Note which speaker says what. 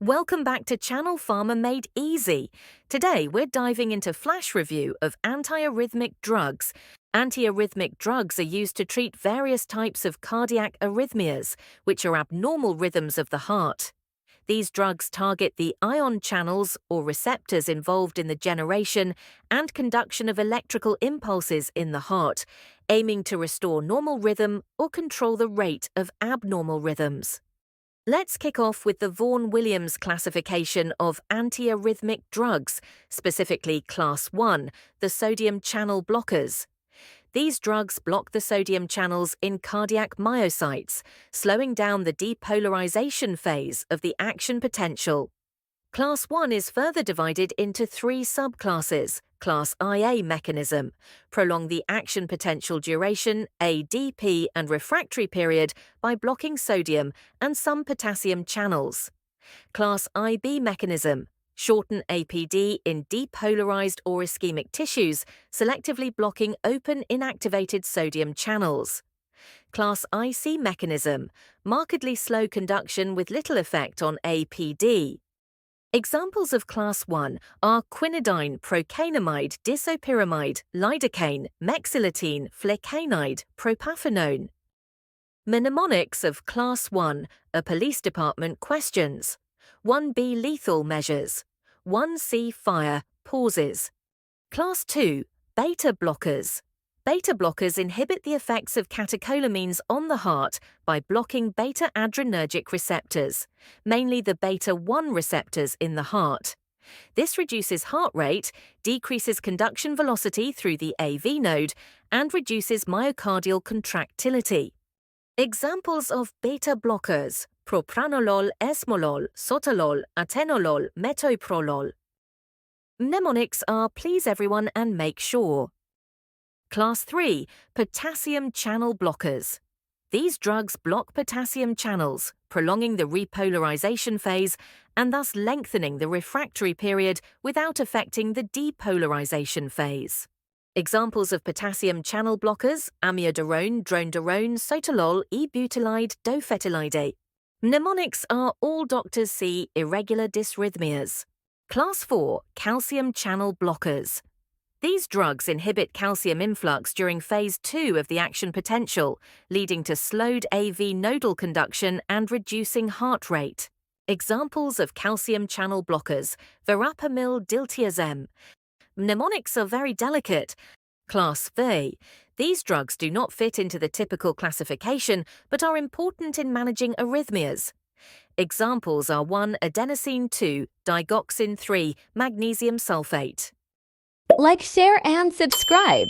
Speaker 1: Welcome back to Channel Pharma Made Easy. Today, we're diving into flash review of antiarrhythmic drugs. Antiarrhythmic drugs are used to treat various types of cardiac arrhythmias, which are abnormal rhythms of the heart. These drugs target the ion channels or receptors involved in the generation and conduction of electrical impulses in the heart, aiming to restore normal rhythm or control the rate of abnormal rhythms. Let's kick off with the Vaughan-Williams classification of antiarrhythmic drugs, specifically Class 1, the sodium channel blockers. These drugs block the sodium channels in cardiac myocytes, slowing down the depolarization phase of the action potential. Class 1 is further divided into three subclasses. Class IA mechanism, prolong the action potential duration, ADP, and refractory period by blocking sodium and some potassium channels. Class IB mechanism, shorten APD in depolarized or ischemic tissues, selectively blocking open inactivated sodium channels. Class IC mechanism, markedly slow conduction with little effect on APD. Examples of Class 1 are quinidine, procainamide, disopyramide, lidocaine, mexiletine, flecainide, propafenone. Mnemonics of Class 1 are police department questions. 1B lethal measures. 1C fire, pauses. Class 2 beta blockers. Beta blockers inhibit the effects of catecholamines on the heart by blocking beta-adrenergic receptors, mainly the beta-1 receptors in the heart. This reduces heart rate, decreases conduction velocity through the AV node, and reduces myocardial contractility. Examples of beta blockers: propranolol, esmolol, sotalol, atenolol, metoprolol. Mnemonics are please everyone and make sure. Class 3 potassium-channel blockers. These drugs block potassium channels, prolonging the repolarization phase and thus lengthening the refractory period without affecting the depolarization phase. Examples of potassium channel blockers: amiodarone, dronedarone, sotalol, e-butylide, dofetilide. Mnemonics are all doctors see irregular dysrhythmias. Class 4 calcium channel blockers. These drugs inhibit calcium influx during phase 2 of the action potential, leading to slowed AV nodal conduction and reducing heart rate. Examples of calcium channel blockers: verapamil, diltiazem. Mnemonics are very delicate. Class V. These drugs do not fit into the typical classification but are important in managing arrhythmias. Examples are 1-adenosine, 2-digoxin, 3-magnesium sulfate.
Speaker 2: Like, share, and subscribe.